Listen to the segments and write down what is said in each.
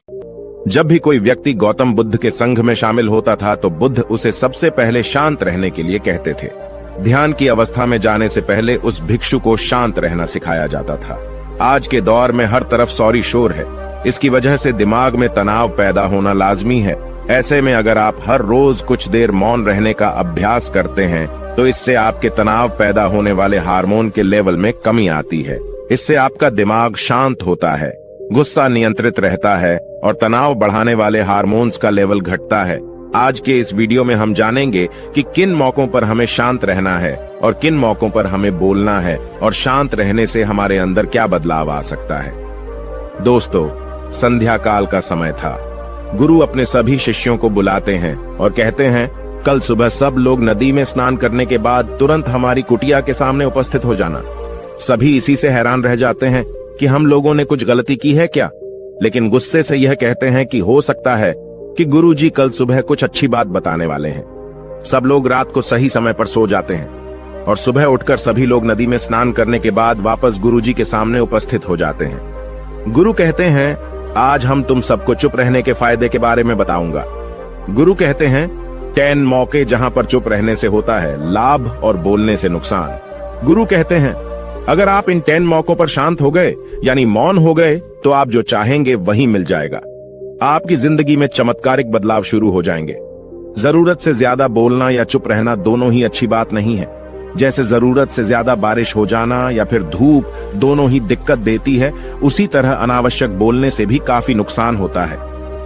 जब भी कोई व्यक्ति गौतम बुद्ध के संघ में शामिल होता था तो बुद्ध उसे सबसे पहले शांत रहने के लिए कहते थे। ध्यान की अवस्था में जाने से पहले उस भिक्षु को शांत रहना सिखाया जाता था। आज के दौर में हर तरफ सौरी शोर है। इसकी वजह से दिमाग में तनाव पैदा होना लाजमी है। ऐसे में अगर आप हर रोज कुछ देर मौन रहने का अभ्यास करते हैं तो इससे आपके तनाव पैदा होने वाले हार्मोन के लेवल में कमी आती है। इससे आपका दिमाग शांत होता है, गुस्सा नियंत्रित रहता है और तनाव बढ़ाने वाले हार्मोन्स का लेवल घटता है। आज के इस वीडियो में हम जानेंगे कि किन मौकों पर हमें शांत रहना है और किन मौकों पर हमें बोलना है और शांत रहने से हमारे अंदर क्या बदलाव आ सकता है। दोस्तों, संध्या काल का समय था। गुरु अपने सभी शिष्यों को बुलाते हैं और कहते हैं, कल सुबह सब लोग नदी में स्नान करने के बाद तुरंत हमारी कुटिया के सामने उपस्थित हो जाना। सभी इसी से हैरान रह जाते हैं कि हम लोगों ने कुछ गलती की है क्या, लेकिन गुस्से से यह कहते हैं कि हो सकता है कि गुरुजी कल सुबह कुछ अच्छी बात बताने वाले हैं। सब लोग रात को सही समय पर सो जाते हैं और सुबह उठकर सभी लोग नदी में स्नान करने के बाद वापस गुरुजी के सामने उपस्थित हो जाते हैं। गुरु कहते हैं, आज हम तुम सबको चुप रहने के फायदे के बारे में बताऊंगा। गुरु कहते हैं, 10 मौके जहां पर चुप रहने से होता है लाभ और बोलने से नुकसान। गुरु कहते हैं, अगर आप इन 10 मौकों पर शांत हो गए यानी मौन हो गए तो आप जो चाहेंगे वही मिल जाएगा। आपकी जिंदगी में चमत्कारिक बदलाव शुरू हो जाएंगे। जरूरत से ज्यादा बोलना या चुप रहना दोनों ही अच्छी बात नहीं है। जैसे जरूरत से ज्यादा बारिश हो जाना या फिर धूप दोनों ही दिक्कत देती है, उसी तरह अनावश्यक बोलने से भी काफी नुकसान होता है।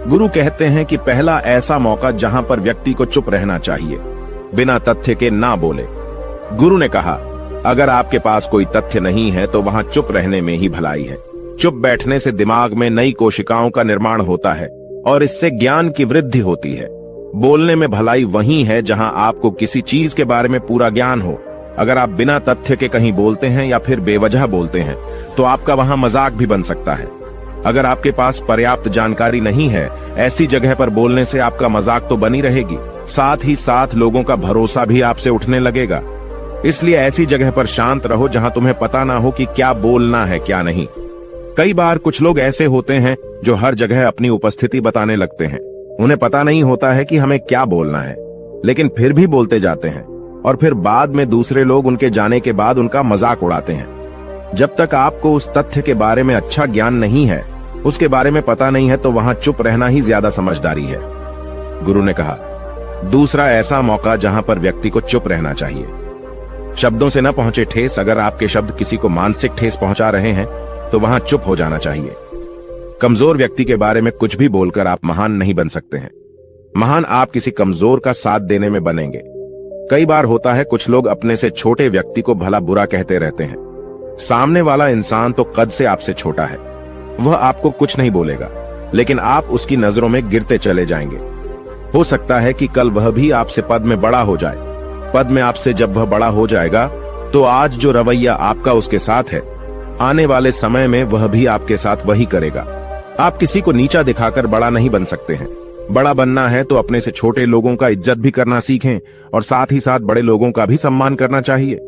गुरु कहते हैं कि पहला ऐसा मौका जहां पर व्यक्ति को चुप रहना चाहिए, बिना तथ्य के ना बोले। गुरु ने कहा, अगर आपके पास कोई तथ्य नहीं है तो वहां चुप रहने में ही भलाई है। चुप बैठने से दिमाग में नई कोशिकाओं का निर्माण होता है और इससे ज्ञान की वृद्धि होती है। बोलने में भलाई वही है जहां आपको किसी चीज के बारे में पूरा ज्ञान हो। अगर आप बिना तथ्य के कहीं बोलते हैं या फिर बेवजह बोलते हैं तो आपका वहां मजाक भी बन सकता है। अगर आपके पास पर्याप्त जानकारी नहीं है, ऐसी जगह पर बोलने से आपका मजाक तो बनी रहेगी, साथ ही साथ लोगों का भरोसा भी आपसे उठने लगेगा। इसलिए ऐसी जगह पर शांत रहो जहां तुम्हें पता ना हो कि क्या बोलना है क्या नहीं। कई बार कुछ लोग ऐसे होते हैं जो हर जगह अपनी उपस्थिति बताने लगते हैं। उन्हें पता नहीं होता है कि हमें क्या बोलना है, लेकिन फिर भी बोलते जाते हैं और फिर बाद में दूसरे लोग उनके जाने के बाद उनका मजाक उड़ाते हैं। जब तक आपको उस तथ्य के बारे में अच्छा ज्ञान नहीं है, उसके बारे में पता नहीं है, तो वहां चुप रहना ही ज्यादा समझदारी है। गुरु ने कहा, दूसरा ऐसा मौका जहां पर व्यक्ति को चुप रहना चाहिए। शब्दों से न पहुंचे ठेस। अगर आपके शब्द किसी को मानसिक ठेस पहुंचा रहे हैं तो वहां चुप हो जाना चाहिए। कमजोर व्यक्ति के बारे में कुछ भी बोलकर आप महान नहीं बन सकते हैं। महान आप किसी कमजोर का साथ देने में बनेंगे। कई बार होता है कुछ लोग अपने से छोटे व्यक्ति को भला बुरा कहते रहते हैं। सामने वाला इंसान तो कद से आपसे छोटा है, वह आपको कुछ नहीं बोलेगा, लेकिन आप उसकी नजरों में गिरते चले जाएंगे। हो सकता है कि कल वह भी आपसे पद में बड़ा हो जाए। पद में आपसे जब वह बड़ा हो जाएगा तो आज जो रवैया आपका उसके साथ है, आने वाले समय में वह भी आपके साथ वही करेगा। आप किसी को नीचा दिखाकर बड़ा नहीं बन सकते हैं। बड़ा बनना है तो अपने से छोटे लोगों का इज्जत भी करना सीखें और साथ ही साथ बड़े लोगों का भी सम्मान करना चाहिए।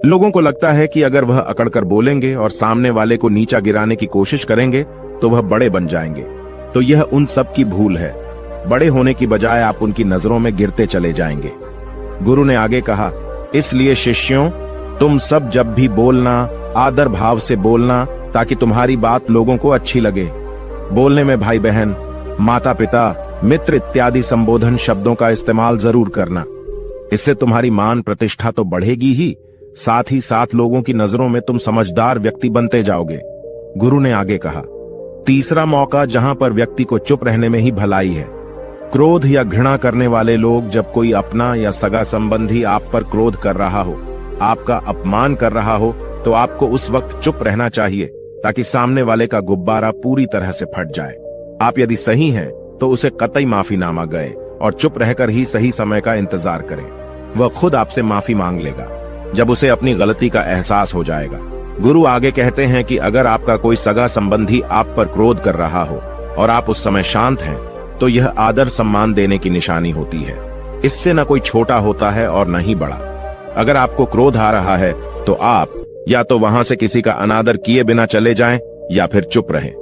लोगों को लगता है कि अगर वह अकड़कर बोलेंगे और सामने वाले को नीचा गिराने की कोशिश करेंगे तो वह बड़े बन जाएंगे, तो यह उन सब की भूल है। बड़े होने की बजाय आप उनकी नजरों में गिरते चले जाएंगे। गुरु ने आगे कहा, इसलिए शिष्यों, तुम सब जब भी बोलना आदर भाव से बोलना ताकि तुम्हारी बात लोगों को अच्छी लगे। बोलने में भाई बहन, माता पिता, मित्र इत्यादि संबोधन शब्दों का इस्तेमाल जरूर करना। इससे तुम्हारी मान प्रतिष्ठा तो बढ़ेगी ही, साथ ही साथ लोगों की नजरों में तुम समझदार व्यक्ति बनते जाओगे। गुरु ने आगे कहा, तीसरा मौका जहां पर व्यक्ति को चुप रहने में ही भलाई है। क्रोध या घृणा करने वाले लोग, जब कोई अपना या सगा संबंधी आप पर क्रोध कर रहा हो, आपका अपमान कर रहा हो, तो आपको उस वक्त चुप रहना चाहिए ताकि सामने वाले का गुब्बारा पूरी तरह से फट जाए। आप यदि सही हैं तो उसे कतई माफीनामा गए और चुप रहकर ही सही समय का इंतजार करें। वह खुद आपसे माफी मांग लेगा जब उसे अपनी गलती का एहसास हो जाएगा। गुरु आगे कहते हैं कि अगर आपका कोई सगा संबंधी आप पर क्रोध कर रहा हो और आप उस समय शांत हैं, तो यह आदर सम्मान देने की निशानी होती है। इससे न कोई छोटा होता है और न ही बड़ा। अगर आपको क्रोध आ रहा है तो आप या तो वहां से किसी का अनादर किए बिना चले जाएं या फिर चुप रहें।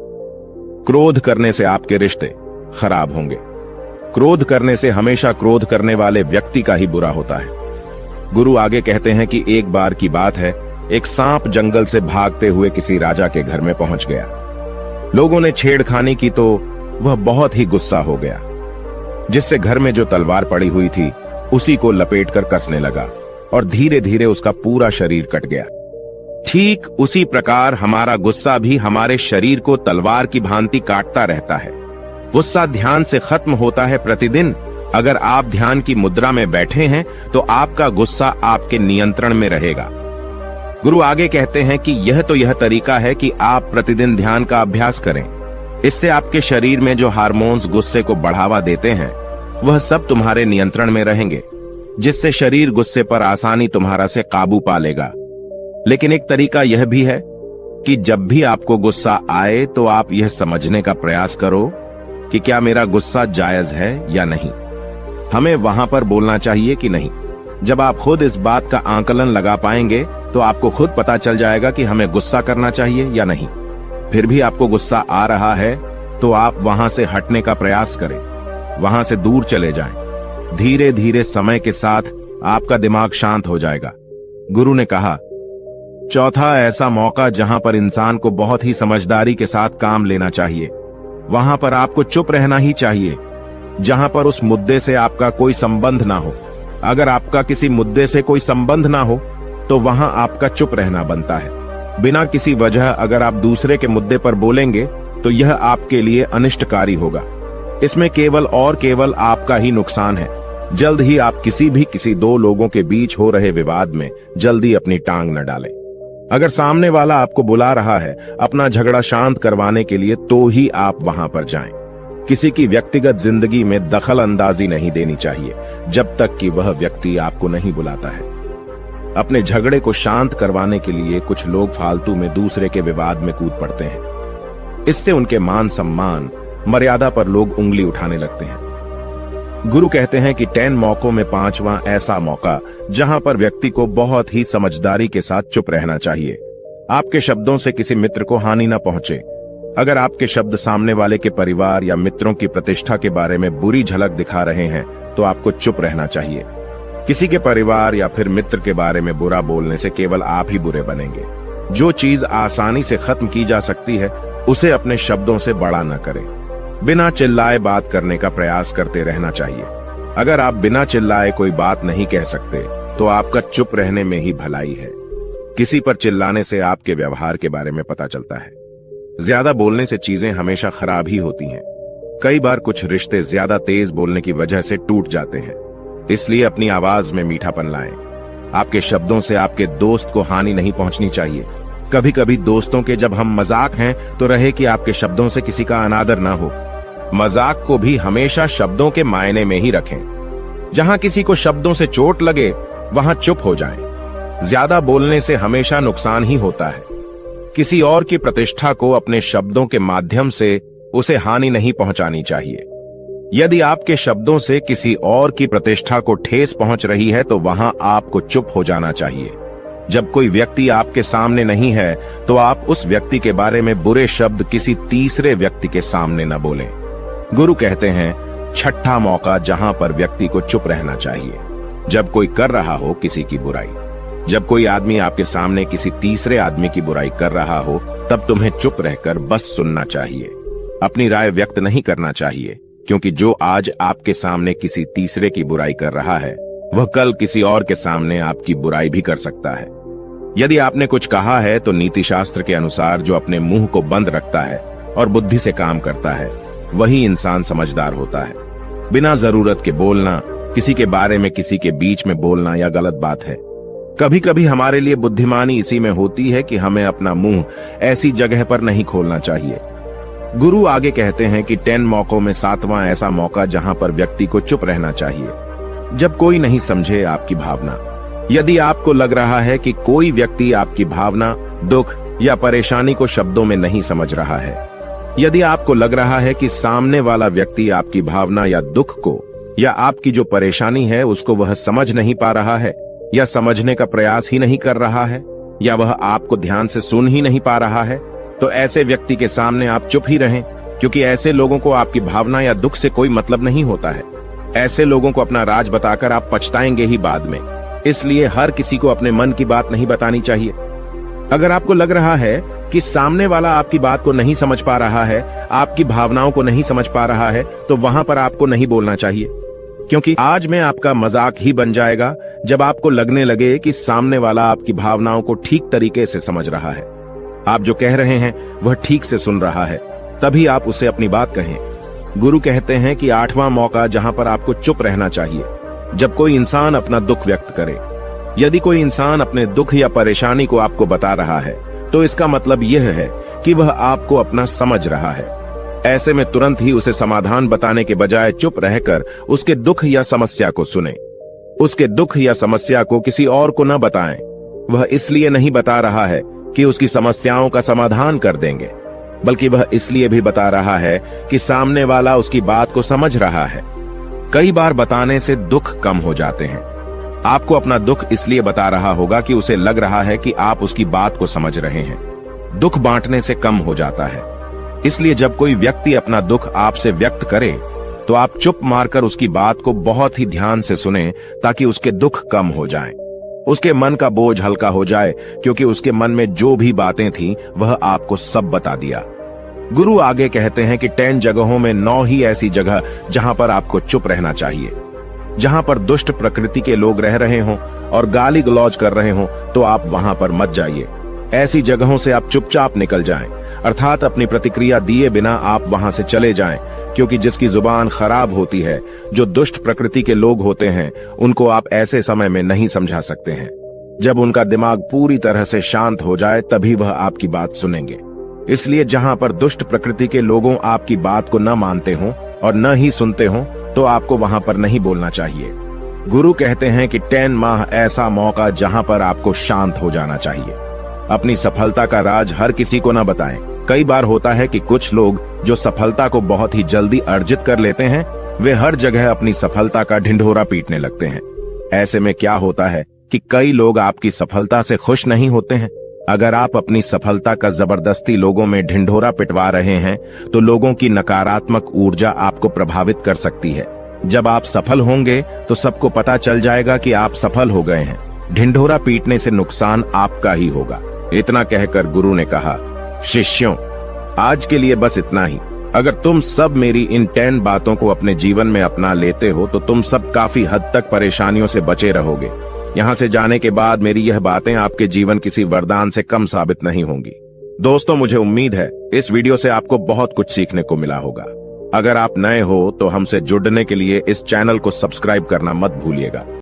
क्रोध करने से आपके रिश्ते खराब होंगे। क्रोध करने से हमेशा क्रोध करने वाले व्यक्ति का ही बुरा होता है। गुरु आगे कहते हैं कि एक बार की बात है, एक सांप जंगल से भागते हुए किसी राजा के घर में पहुंच गया। लोगों ने छेड़खानी की तो वह बहुत ही गुस्सा हो गया, जिससे घर में जो तलवार पड़ी हुई थी उसी को लपेटकर कसने लगा और धीरे धीरे उसका पूरा शरीर कट गया। ठीक उसी प्रकार हमारा गुस्सा भी हमारे शरीर को तलवार की भांति काटता रहता है। गुस्सा ध्यान से खत्म होता है प्रतिदिन। अगर आप ध्यान की मुद्रा में बैठे हैं तो आपका गुस्सा आपके नियंत्रण में रहेगा। गुरु आगे कहते हैं कि यह तरीका है कि आप प्रतिदिन ध्यान का अभ्यास करें। इससे आपके शरीर में जो हार्मोन्स गुस्से को बढ़ावा देते हैं वह सब तुम्हारे नियंत्रण में रहेंगे, जिससे शरीर गुस्से पर आसानी तुम्हारा से काबू पा लेगा। लेकिन एक तरीका यह भी है कि जब भी आपको गुस्सा आए तो आप यह समझने का प्रयास करो कि क्या मेरा गुस्सा जायज है या नहीं। हमें वहां पर बोलना चाहिए कि नहीं। जब आप खुद इस बात का आकलन लगा पाएंगे तो आपको खुद पता चल जाएगा कि हमें गुस्सा करना चाहिए या नहीं। फिर भी आपको गुस्सा आ रहा है तो आप वहां से हटने का प्रयास करें, वहां से दूर चले जाएं। धीरे धीरे समय के साथ आपका दिमाग शांत हो जाएगा। गुरु ने कहा, चौथा ऐसा मौका जहां पर इंसान को बहुत ही समझदारी के साथ काम लेना चाहिए, वहां पर आपको चुप रहना ही चाहिए, जहां पर उस मुद्दे से आपका कोई संबंध ना हो। अगर आपका किसी मुद्दे से कोई संबंध ना हो तो वहां आपका चुप रहना बनता है। बिना किसी वजह अगर आप दूसरे के मुद्दे पर बोलेंगे तो यह आपके लिए अनिष्टकारी होगा। इसमें केवल और केवल आपका ही नुकसान है। जल्द ही आप किसी दो लोगों के बीच हो रहे विवाद में जल्दी अपनी टांग न डालें। अगर सामने वाला आपको बुला रहा है अपना झगड़ा शांत करवाने के लिए तो ही आप वहां पर जाएं। किसी की व्यक्तिगत जिंदगी में दखल अंदाजी नहीं देनी चाहिए जब तक कि वह व्यक्ति आपको नहीं बुलाता है। अपने झगड़े को शांत करवाने के लिए कुछ लोग फालतू में दूसरे के विवाद में कूद पड़ते हैं। इससे उनके मान सम्मान मर्यादा पर लोग उंगली उठाने लगते हैं। गुरु कहते हैं कि 10 मौकों में 5वां ऐसा मौका जहां पर व्यक्ति को बहुत ही समझदारी के साथ चुप रहना चाहिए। आपके शब्दों से किसी मित्र को हानि न पहुंचे। अगर आपके शब्द सामने वाले के परिवार या मित्रों की प्रतिष्ठा के बारे में बुरी झलक दिखा रहे हैं तो आपको चुप रहना चाहिए। किसी के परिवार या फिर मित्र के बारे में बुरा बोलने से केवल आप ही बुरे बनेंगे। जो चीज आसानी से खत्म की जा सकती है उसे अपने शब्दों से बड़ा न करें। बिना चिल्लाए बात करने का प्रयास करते रहना चाहिए। अगर आप बिना चिल्लाए कोई बात नहीं कह सकते तो आपका चुप रहने में ही भलाई है। किसी पर चिल्लाने से आपके व्यवहार के बारे में पता चलता है। ज्यादा बोलने से चीजें हमेशा खराब ही होती हैं। कई बार कुछ रिश्ते ज्यादा तेज बोलने की वजह से टूट जाते हैं। इसलिए अपनी आवाज में मीठापन लाएं। आपके शब्दों से आपके दोस्त को हानि नहीं पहुंचनी चाहिए। कभी कभी दोस्तों के जब हम मजाक हैं तो रहे कि आपके शब्दों से किसी का अनादर ना हो। मजाक को भी हमेशा शब्दों के मायने में ही रखें। जहां किसी को शब्दों से चोट लगे वहां चुप हो जाएं। ज्यादा बोलने से हमेशा नुकसान ही होता है। किसी और की प्रतिष्ठा को अपने शब्दों के माध्यम से उसे हानि नहीं पहुंचानी चाहिए। यदि आपके शब्दों से किसी और की प्रतिष्ठा को ठेस पहुंच रही है तो वहां आपको चुप हो जाना चाहिए। जब कोई व्यक्ति आपके सामने नहीं है तो आप उस व्यक्ति के बारे में बुरे शब्द किसी तीसरे व्यक्ति के सामने न बोलें। गुरु कहते हैं, छठा मौका जहां पर व्यक्ति को चुप रहना चाहिए, जब कोई कर रहा हो किसी की बुराई। जब कोई आदमी आपके सामने किसी तीसरे आदमी की बुराई कर रहा हो तब तुम्हें चुप रहकर बस सुनना चाहिए। अपनी राय व्यक्त नहीं करना चाहिए, क्योंकि जो आज आपके सामने किसी तीसरे की बुराई कर रहा है वह कल किसी और के सामने आपकी बुराई भी कर सकता है। यदि आपने कुछ कहा है तो नीति शास्त्र के अनुसार जो अपने मुंह को बंद रखता है और बुद्धि से काम करता है वही इंसान समझदार होता है। बिना जरूरत के बोलना, किसी के बारे में किसी के बीच में बोलना यह गलत बात है। कभी कभी हमारे लिए बुद्धिमानी इसी में होती है कि हमें अपना मुंह ऐसी जगह पर नहीं खोलना चाहिए। गुरु आगे कहते हैं कि 10 मौकों में 7वां ऐसा मौका जहां पर व्यक्ति को चुप रहना चाहिए, जब कोई नहीं समझे आपकी भावना। यदि आपको लग रहा है कि कोई व्यक्ति आपकी भावना, दुख या परेशानी को शब्दों में नहीं समझ रहा है, यदि आपको लग रहा है कि सामने वाला व्यक्ति आपकी भावना या दुख को या आपकी जो परेशानी है उसको वह समझ नहीं पा रहा है या समझने का प्रयास ही नहीं कर रहा है या वह आपको ध्यान से सुन ही नहीं पा रहा है, तो ऐसे व्यक्ति के सामने आप चुप ही रहें। क्योंकि ऐसे लोगों को आपकी भावना या दुख से कोई मतलब नहीं होता है। ऐसे लोगों को अपना राज बताकर आप पछताएंगे ही बाद में। इसलिए हर किसी को अपने मन की बात नहीं बतानी चाहिए। अगर आपको लग रहा है कि सामने वाला आपकी बात को नहीं समझ पा रहा है, आपकी भावनाओं को नहीं समझ पा रहा है, तो वहां पर आपको नहीं बोलना चाहिए, क्योंकि आज में आपका मजाक ही बन जाएगा जब आपको लगने लगे कि सामने वाला आपकी भावनाओं को ठीक तरीके से समझ रहा है, आप जो कह रहे हैं वह ठीक से सुन रहा है, तभी आप उसे अपनी बात कहें। गुरु कहते हैं कि 8वां मौका जहां पर आपको चुप रहना चाहिए, जब कोई इंसान अपना दुख व्यक्त करे। यदि कोई इंसान अपने दुख या परेशानी को आपको बता रहा है, तो इसका मतलब यह है कि वह आपको अपना समझ रहा है। ऐसे में तुरंत ही उसे समाधान बताने के बजाय चुप रहकर उसके दुख या समस्या को सुने। उसके दुख या समस्या को किसी और को न बताएं। वह इसलिए नहीं बता रहा है कि उसकी समस्याओं का समाधान कर देंगे, बल्कि वह इसलिए भी बता रहा है कि सामने वाला उसकी बात को समझ रहा है। कई बार बताने से दुख कम हो जाते हैं। आपको अपना दुख इसलिए बता रहा होगा कि उसे लग रहा है कि आप उसकी बात को समझ रहे हैं। दुख बांटने से कम हो जाता है। इसलिए जब कोई व्यक्ति अपना दुख आपसे व्यक्त करे, तो आप चुप मारकर उसकी बात को बहुत ही ध्यान से सुने, ताकि उसके दुख कम हो जाएं। उसके मन का बोझ हल्का हो जाए, क्योंकि उसके मन में जो भी बातें थीं, वह आपको सब बता दिया। गुरु आगे कहते हैं कि 10 जगहों में 9 ही ऐसी जगह जहां पर आपको चुप रहना चाहिए। जहां पर दुष्ट प्रकृति के लोग रह रहे हों और गाली गलौज कर रहे हों, तो आप वहां पर मत जाइए। ऐसी जगहों से आप चुपचाप निकल जाएं, अर्थात अपनी प्रतिक्रिया दिए बिना आप वहां से चले जाएं, क्योंकि जिसकी जुबान खराब होती है, जो दुष्ट प्रकृति के लोग होते हैं, उनको आप ऐसे समय में नहीं समझा सकते हैं। जब उनका दिमाग पूरी तरह से शांत हो जाए, तभी वह आपकी बात सुनेंगे। इसलिए जहां पर दुष्ट प्रकृति के लोगों आपकी बात को न मानते हों और न ही सुनते हों, तो आपको वहां पर नहीं बोलना चाहिए। गुरु कहते हैं कि 10 माह ऐसा मौका जहां पर आपको शांत हो जाना चाहिए। अपनी सफलता का राज हर किसी को न बताएं। कई बार होता है कि कुछ लोग जो सफलता को बहुत ही जल्दी अर्जित कर लेते हैं, वे हर जगह अपनी सफलता का ढिंढोरा पीटने लगते हैं। ऐसे में क्या होता है कि कई लोग आपकी सफलता से खुश नहीं होते हैं। अगर आप अपनी सफलता का जबरदस्ती लोगों में ढिंढोरा पिटवा रहे हैं, तो लोगों की नकारात्मक ऊर्जा आपको प्रभावित कर सकती है। जब आप सफल होंगे, तो सबको पता चल जाएगा कि आप सफल हो गए हैं। ढिंढोरा पीटने से नुकसान आपका ही होगा। इतना कहकर गुरु ने कहा, शिष्यों, आज के लिए बस इतना ही। अगर तुम सब मेरी इन 10 बातों को अपने जीवन में अपना लेते हो, तो तुम सब काफी हद तक परेशानियों से बचे रहोगे। यहाँ से जाने के बाद मेरी यह बातें आपके जीवन किसी वरदान से कम साबित नहीं होंगी। दोस्तों, मुझे उम्मीद है इस वीडियो से आपको बहुत कुछ सीखने को मिला होगा। अगर आप नए हो तो हमसे जुड़ने के लिए इस चैनल को सब्सक्राइब करना मत भूलिएगा।